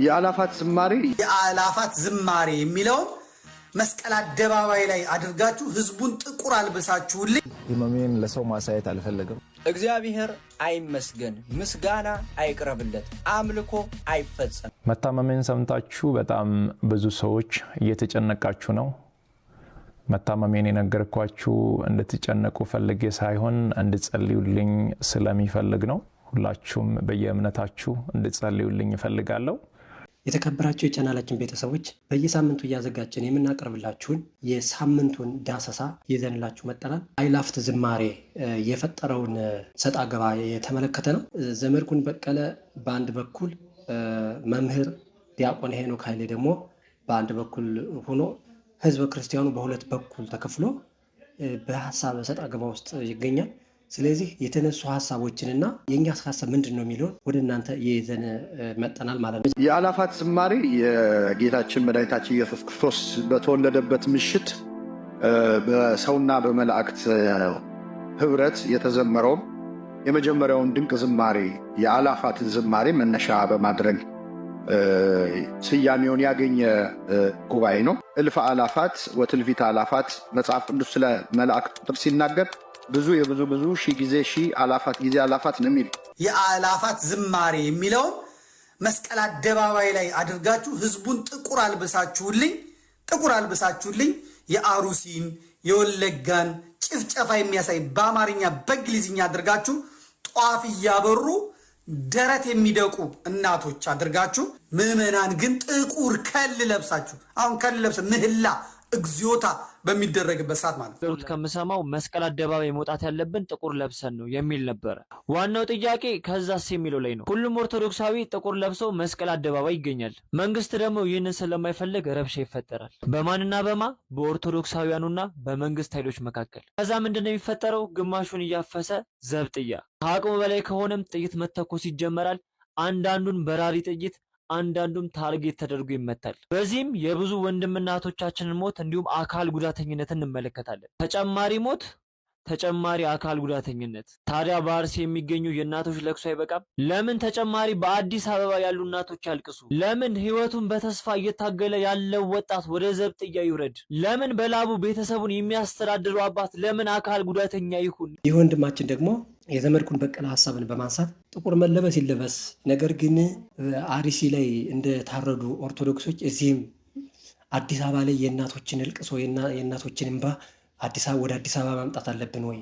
የአላፋት ዝማሬ የሚለው መስቀል አደባባይ ላይ አድርጋችሁ ህዝቡን ጥቁር አልበሳችሁልኝ። ኢማሜን ለሰው ማሳየት አልፈለገም። እግዚአብሔር አይመስገን፣ ምስጋና አይቅረብለት፣ አምልኮ አይፈጸም። መታመሜን ሰምታችሁ በጣም ብዙ ሰዎች እየተጨነቃችሁ ነው። መታመሜን የነገርኳችሁ እንድትጨነቁ ፈልጌ ሳይሆን እንድትጸልዩልኝ ስለሚፈልግ ነው። ሁላችሁም በየእምነታችሁ እንድትጸልዩልኝ እፈልጋለሁ። የተከበራችሁ የቻናላችን ቤተሰቦች በየሳምንቱ እያዘጋጀን የምናቀርብላችሁን የሳምንቱን ዳሰሳ ይዘንላችሁ መጥተናል። አይላፍት ዝማሬ የፈጠረውን ሰጣ ገባ የተመለከተ ነው። ዘመድኩን በቀለ በአንድ በኩል፣ መምህር ዲያቆን ሄኖክ ኃይሌ ደግሞ በአንድ በኩል ሆኖ ህዝበ ክርስቲያኑ በሁለት በኩል ተከፍሎ በሐሳብ ሰጣ ገባ ውስጥ ይገኛል። ስለዚህ የተነሱ ሐሳቦችንና የኛስ ሐሳብ ምንድነው የሚለውን ወደ እናንተ ይዘን መጥተናል ማለት ነው። የአላፋት ዝማሬ የጌታችን መድኃኒታችን ኢየሱስ ክርስቶስ በተወለደበት ምሽት በሰውና በመላእክት ህብረት የተዘመረው የመጀመሪያውን ድንቅ ዝማሬ የአላፋት ዝማሬ መነሻ በማድረግ ስያሜውን ያገኘ ጉባኤ ነው። እልፍ አላፋት ወትልፊት አላፋት መጽሐፍ ቅዱስ ስለ መላእክት ቁጥር ሲናገር ብዙ ሺህ ጊዜ ሺህ አላፋት ጊዜ አላፋት ነው የሚል የአላፋት ዝማሬ የሚለው መስቀል አደባባይ ላይ አድርጋችሁ ህዝቡን ጥቁር አልበሳችሁልኝ የአሩሲን የወለጋን ጭፍጨፋ የሚያሳይ በአማርኛ በእንግሊዝኛ አድርጋችሁ ጧፍ እያበሩ ደረት የሚደቁ እናቶች አድርጋችሁ ምዕመናን ግን ጥቁር ከል ለብሳችሁ አሁን ከል ለብሰ ምህላ እግዚኦታ በሚደረግበት ሰዓት ማለት ነው። ከምሰማው መስቀል አደባባይ መውጣት ያለብን ጥቁር ለብሰን ነው የሚል ነበር። ዋናው ጥያቄ ከዛስ የሚለው ላይ ነው። ሁሉም ኦርቶዶክሳዊ ጥቁር ለብሰው መስቀል አደባባይ ይገኛል። መንግስት ደግሞ ይህንን ስለማይፈልግ ረብሻ ይፈጠራል። በማንና በማ በኦርቶዶክሳውያኑና በመንግስት ኃይሎች መካከል። ከዛ ምንድነው የሚፈጠረው? ግማሹን እያፈሰ ዘብጥያ፣ ከአቅሙ በላይ ከሆነም ጥይት መተኮስ ይጀመራል። አንዳንዱን በራሪ ጥይት አንዳንዱም ታርጌት ተደርጎ ይመታል። በዚህም የብዙ ወንድምናቶቻችንን ሞት እንዲሁም አካል ጉዳተኝነት እንመለከታለን። ተጨማሪ ሞት፣ ተጨማሪ አካል ጉዳተኝነት። ታዲያ በአርሲ የሚገኙ የእናቶች ለቅሶ አይበቃም? ለምን ተጨማሪ በአዲስ አበባ ያሉ እናቶች ያልቅሱ? ለምን ህይወቱን በተስፋ እየታገለ ያለው ወጣት ወደ ዘብጥያ ይውረድ? ለምን በላቡ ቤተሰቡን የሚያስተዳድሩ አባት ለምን አካል ጉዳተኛ ይሁን? ይህ ወንድማችን ደግሞ የዘመድኩን በቀለ ሐሳብን በማንሳት ጥቁር መለበስ ይለበስ፣ ነገር ግን አርሲ ላይ እንደታረዱ ኦርቶዶክሶች እዚህም አዲስ አበባ ላይ የእናቶችን እልቅሶ የእናቶችን እንባ ወደ አዲስ አበባ ማምጣት አለብን ወይ?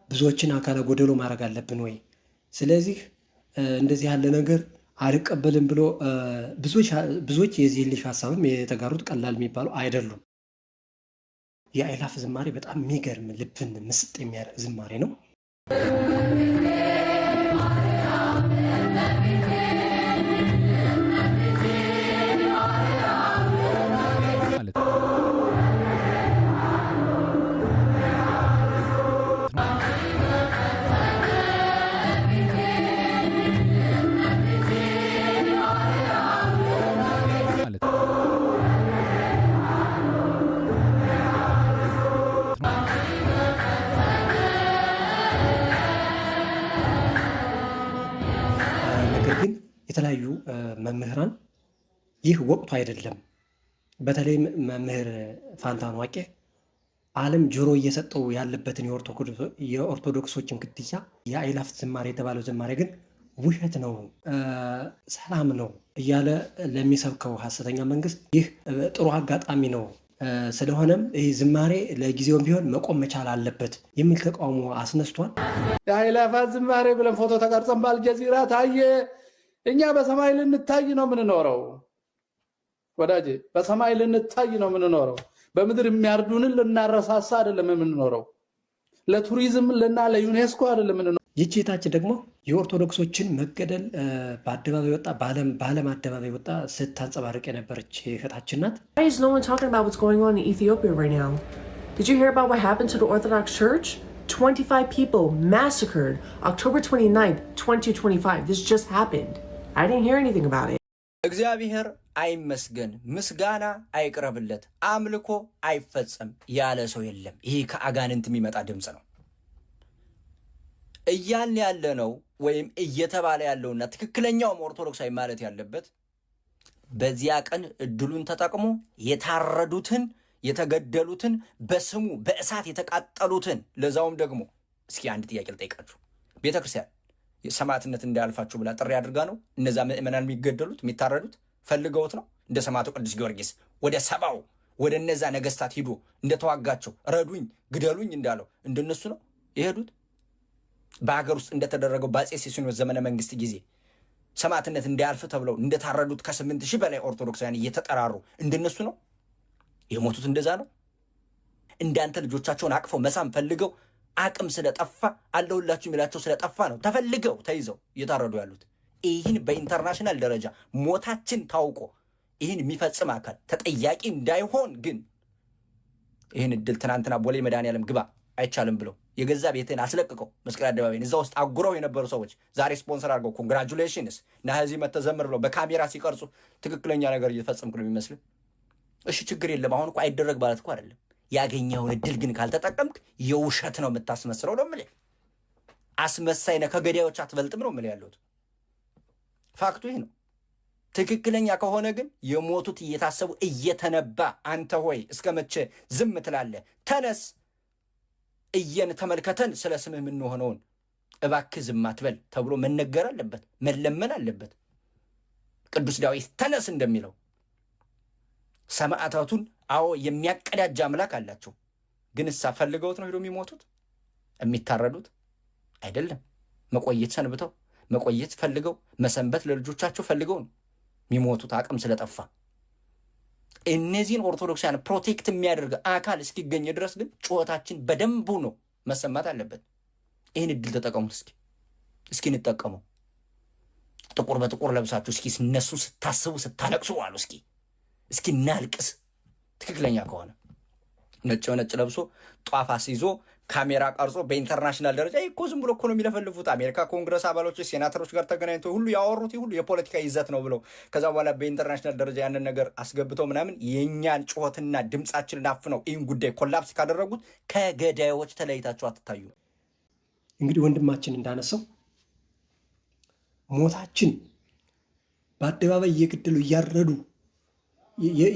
ብዙዎችን አካለ ጎደሎ ማድረግ አለብን ወይ? ስለዚህ እንደዚህ ያለ ነገር አልቀበልም ብሎ ብዙዎች የዚህ ልጅ ሐሳብም የተጋሩት ቀላል የሚባሉ አይደሉም። የአይላፍ ዝማሬ በጣም የሚገርም ልብን ምስጥ የሚያደርግ ዝማሬ ነው። ነገር ግን የተለያዩ መምህራን ይህ ወቅቱ አይደለም፣ በተለይም መምህር ፋንታሁን ዋቄ ዓለም ጆሮ እየሰጠው ያለበትን የኦርቶዶክሶችን ግድያ የአይላፍ ዝማሬ የተባለው ዝማሬ ግን ውሸት ነው፣ ሰላም ነው እያለ ለሚሰብከው ሐሰተኛ መንግስት ይህ ጥሩ አጋጣሚ ነው። ስለሆነም ይህ ዝማሬ ለጊዜውም ቢሆን መቆም መቻል አለበት የሚል ተቃውሞ አስነስቷል። የአይላፋት ዝማሬ ብለን ፎቶ ተቀርጸን በአልጀዚራ ታየ። እኛ በሰማይ ልንታይ ነው የምንኖረው ወዳጄ፣ በሰማይ ልንታይ ነው የምንኖረው። በምድር የሚያርዱንን ልናረሳሳ አይደለም የምንኖረው። ለቱሪዝም ለዩኔስኮ አይደለም የምንኖረው። ይህች እህታችን ደግሞ የኦርቶዶክሶችን መገደል በአደባባይ ወጣ በዓለም አደባባይ ወጣ ስታንጸባርቅ የነበረች እህታችን ናት። Why is no one talking about what's going on in Ethiopia right now? Did you hear about what happened to the Orthodox Church? 25 people massacred October 29th, 2025. This just happened. I didn't hear anything about it. እግዚአብሔር አይመስገን፣ ምስጋና አይቅረብለት፣ አምልኮ አይፈጸም ያለ ሰው የለም። ይሄ ከአጋንንት የሚመጣ ድምፅ ነው። እያልን ያለ ነው ወይም እየተባለ ያለውና ትክክለኛውም ኦርቶዶክሳዊ ማለት ያለበት በዚያ ቀን እድሉን ተጠቅሞ የታረዱትን የተገደሉትን በስሙ በእሳት የተቃጠሉትን ለዛውም ደግሞ እስኪ አንድ ጥያቄ ልጠይቃችሁ። ቤተክርስቲያን የሰማዕትነት እንዳያልፋችሁ ብላ ጥሪ አድርጋ ነው እነዛ ምእመናን የሚገደሉት የሚታረዱት? ፈልገውት ነው? እንደ ሰማዕቱ ቅዱስ ጊዮርጊስ ወደ ሰባው ወደ እነዛ ነገስታት ሂዶ እንደተዋጋቸው ረዱኝ ግደሉኝ እንዳለው እንደነሱ ነው የሄዱት? በሀገር ውስጥ እንደተደረገው በአፄ ሲሲኒዮስ ዘመነ መንግስት ጊዜ ሰማዕትነት እንዳያልፍ ተብለው እንደታረዱት ከ8,000 በላይ ኦርቶዶክሳውያን እየተጠራሩ እንደነሱ ነው የሞቱት? እንደዛ ነው? እንዳንተ ልጆቻቸውን አቅፈው መሳም ፈልገው አቅም ስለጠፋ አለሁላችሁ የሚላቸው ስለጠፋ ነው ተፈልገው ተይዘው እየታረዱ ያሉት። ይህን በኢንተርናሽናል ደረጃ ሞታችን ታውቆ ይህን የሚፈጽም አካል ተጠያቂ እንዳይሆን ግን ይህን እድል ትናንትና ቦሌ መድኃኔዓለም ግባ አይቻልም ብለው የገዛ ቤትን አስለቅቀው መስቀል አደባባይን እዛ ውስጥ አጉረው የነበሩ ሰዎች ዛሬ ስፖንሰር አድርገው ኮንግራጁሌሽንስ እና ህዚህ መተዘምር ብለው በካሜራ ሲቀርጹ ትክክለኛ ነገር እየፈጸምክ ነው የሚመስል። እሺ ችግር የለም አሁን እኮ አይደረግ ማለት እኮ አይደለም። ያገኘውን እድል ግን ካልተጠቀምክ የውሸት ነው የምታስመስለው ነው የምልህ። አስመሳይ ነህ፣ ከገዳዮች አትበልጥም ነው የምልህ ያለሁት። ፋክቱ ይህ ነው። ትክክለኛ ከሆነ ግን የሞቱት እየታሰቡ እየተነባ አንተ ሆይ እስከ መቼ ዝም ትላለህ? ተነስ እየን ተመልከተን ስለ ስምህ የምንሆነውን እባክህ ዝም አትበል ተብሎ መነገር አለበት፣ መለመን አለበት። ቅዱስ ዳዊት ተነስ እንደሚለው ሰማዕታቱን አዎ የሚያቀዳጅ አምላክ አላቸው። ግን እሳ ፈልገውት ነው ሄዶ የሚሞቱት የሚታረዱት አይደለም። መቆየት ሰንብተው መቆየት ፈልገው መሰንበት ለልጆቻቸው ፈልገው ነው የሚሞቱት አቅም ስለጠፋ። እነዚህን ኦርቶዶክሳውያን ፕሮቴክት የሚያደርግ አካል እስኪገኝ ድረስ ግን ጩኸታችን በደንቡ ነው መሰማት አለበት። ይህን እድል ተጠቀሙት። እስኪ እንጠቀመው። ጥቁር በጥቁር ለብሳችሁ እስኪ እነሱ ስታስቡ ስታለቅሱ ዋሉ። እስኪ እናልቅስ። ትክክለኛ ከሆነ ነጭ በነጭ ለብሶ ጧፍ አስይዞ ካሜራ ቀርጾ በኢንተርናሽናል ደረጃ እኮ ዝም ብሎ እኮ ነው የሚለፈልፉት። አሜሪካ ኮንግረስ አባሎች ሴናተሮች ጋር ተገናኝተው ሁሉ ያወሩት ሁሉ የፖለቲካ ይዘት ነው ብለው ከዛ በኋላ በኢንተርናሽናል ደረጃ ያንን ነገር አስገብተው ምናምን የእኛን ጩኸትና ድምፃችንን አፍነው ይህን ጉዳይ ኮላፕስ ካደረጉት ከገዳዮች ተለይታቸው አትታዩ። እንግዲህ ወንድማችን እንዳነሳው ሞታችን በአደባባይ እየገደሉ እያረዱ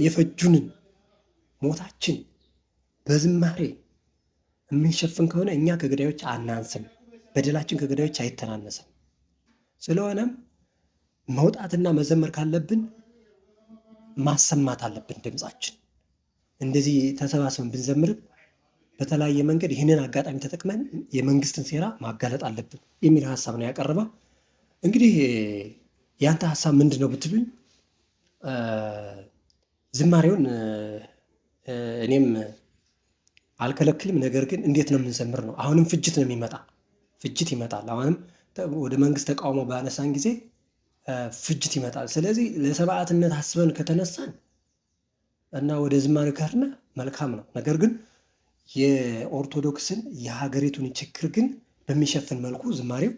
የፈጁንን ሞታችን በዝማሬ የምንሸፍን ከሆነ እኛ ከገዳዮች አናንስም፣ በደላችን ከገዳዮች አይተናነስም። ስለሆነም መውጣትና መዘመር ካለብን ማሰማት አለብን ድምፃችን። እንደዚህ ተሰባስበን ብንዘምር በተለያየ መንገድ ይህንን አጋጣሚ ተጠቅመን የመንግስትን ሴራ ማጋለጥ አለብን የሚል ሀሳብ ነው ያቀረበው። እንግዲህ ያንተ ሀሳብ ምንድን ነው ብትሉኝ፣ ዝማሬውን እኔም አልከለክልም። ነገር ግን እንዴት ነው የምንዘምር ነው። አሁንም ፍጅት ነው የሚመጣ፣ ፍጅት ይመጣል። አሁንም ወደ መንግስት ተቃውሞ ባነሳን ጊዜ ፍጅት ይመጣል። ስለዚህ ለሰማዕትነት አስበን ከተነሳን እና ወደ ዝማሬ ከርነ መልካም ነው። ነገር ግን የኦርቶዶክስን የሀገሪቱን ችግር ግን በሚሸፍን መልኩ ዝማሬው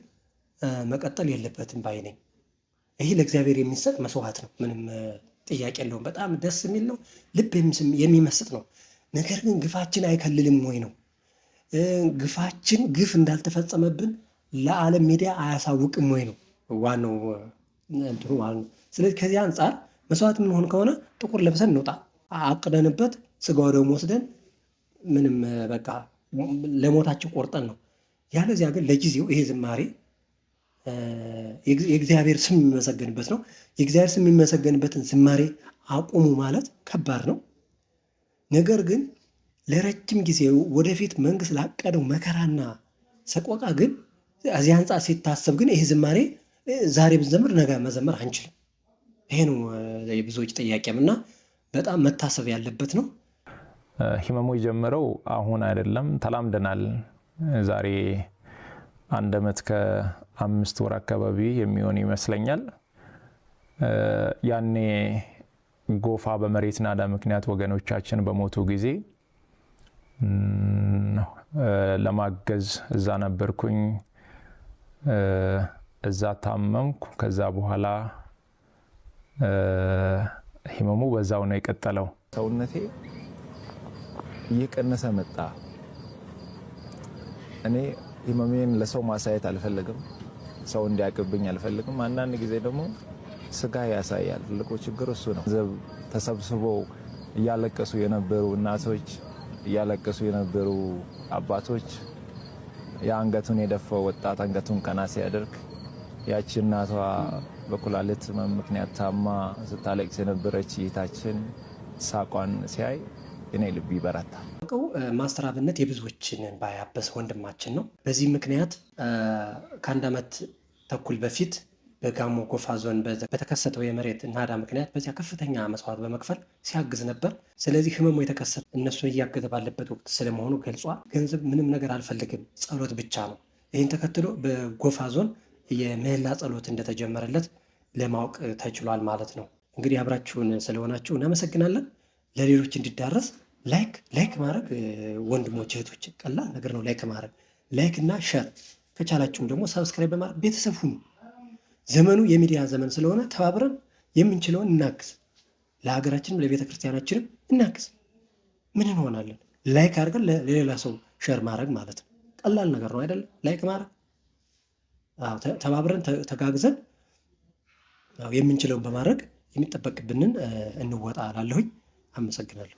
መቀጠል የለበትም ባይ ነኝ። ይህ ለእግዚአብሔር የሚሰጥ መስዋዕት ነው፣ ምንም ጥያቄ የለውም። በጣም ደስ የሚል ነው፣ ልብ የሚመስጥ ነው። ነገር ግን ግፋችን አይከልልም ወይ ነው? ግፋችን ግፍ እንዳልተፈጸመብን ለዓለም ሚዲያ አያሳውቅም ወይ ነው ዋናው እንትኑ ማለት ነው። ስለዚህ ከዚህ አንጻር መስዋዕት የምንሆን ከሆነ ጥቁር ለብሰን እንውጣ፣ አቅደንበት ስጋው ደግሞ ወስደን ምንም በቃ ለሞታችን ቆርጠን ነው። ያለዚያ ግን ለጊዜው ይሄ ዝማሬ የእግዚአብሔር ስም የሚመሰገንበት ነው። የእግዚአብሔር ስም የሚመሰገንበትን ዝማሬ አቁሙ ማለት ከባድ ነው። ነገር ግን ለረጅም ጊዜ ወደፊት መንግስት ላቀደው መከራና ሰቆቃ ግን እዚህ አንጻር ሲታሰብ ግን ይሄ ዝማሬ ዛሬ ብንዘምር ነገ መዘመር አንችልም። ይሄ ነው የብዙዎች ጥያቄም እና በጣም መታሰብ ያለበት ነው። ህመሙ የጀመረው አሁን አይደለም፣ ተላምደናል። ዛሬ 1 ዓመት ከ5 ወር አካባቢ የሚሆን ይመስለኛል። ያኔ ጎፋ በመሬት ናዳ ምክንያት ወገኖቻችን በሞቱ ጊዜ ለማገዝ እዛ ነበርኩኝ። እዛ ታመምኩ። ከዛ በኋላ ህመሙ በዛው ነው የቀጠለው። ሰውነቴ እየቀነሰ መጣ። እኔ ህመሜን ለሰው ማሳየት አልፈልግም፣ ሰው እንዲያቅብኝ አልፈልግም። አንዳንድ ጊዜ ደግሞ ስቃይ ያሳያል። ትልቁ ችግር እሱ ነው። ገንዘብ ተሰብስበው እያለቀሱ የነበሩ እናቶች፣ እያለቀሱ የነበሩ አባቶች፣ የአንገቱን የደፋው ወጣት አንገቱን ቀና ሲያደርግ ያቺ እናቷ በኩላሊት ምክንያት ታማ ስታለቅስ የነበረች እህታችን ሳቋን ሲያይ እኔ ልብ ይበረታል። ማስተር አብነት የብዙዎችን ባያበሰ ወንድማችን ነው። በዚህ ምክንያት ከአንድ ዓመት ተኩል በፊት በጋሞ ጎፋ ዞን በተከሰተው የመሬት ናዳ ምክንያት በዚያ ከፍተኛ መስዋዕት በመክፈል ሲያግዝ ነበር። ስለዚህ ህመሙ የተከሰተ እነሱን እያገዘ ባለበት ወቅት ስለመሆኑ ገልጿል። ገንዘብ ምንም ነገር አልፈልግም፣ ጸሎት ብቻ ነው። ይህን ተከትሎ በጎፋ ዞን የምህላ ጸሎት እንደተጀመረለት ለማወቅ ተችሏል ማለት ነው። እንግዲህ አብራችሁን ስለሆናችሁ እናመሰግናለን። ለሌሎች እንዲዳረስ ላይክ ማድረግ ወንድሞች እህቶች፣ ቀላል ነገር ነው። ላይክ እና ሸር ከቻላችሁም ደግሞ ሰብስክራይብ በማድረግ ቤተሰብ ሁኑ። ዘመኑ የሚዲያ ዘመን ስለሆነ ተባብረን የምንችለውን እናግዝ። ለሀገራችንም ለቤተ ክርስቲያናችንም እናግዝ። ምን እንሆናለን? ላይክ አድርገን ለሌላ ሰው ሸር ማድረግ ማለት ነው። ቀላል ነገር ነው አይደለም? ላይክ ማድረግ ተባብረን ተጋግዘን የምንችለውን በማድረግ የሚጠበቅብንን እንወጣ እላለሁኝ። አመሰግናለሁ።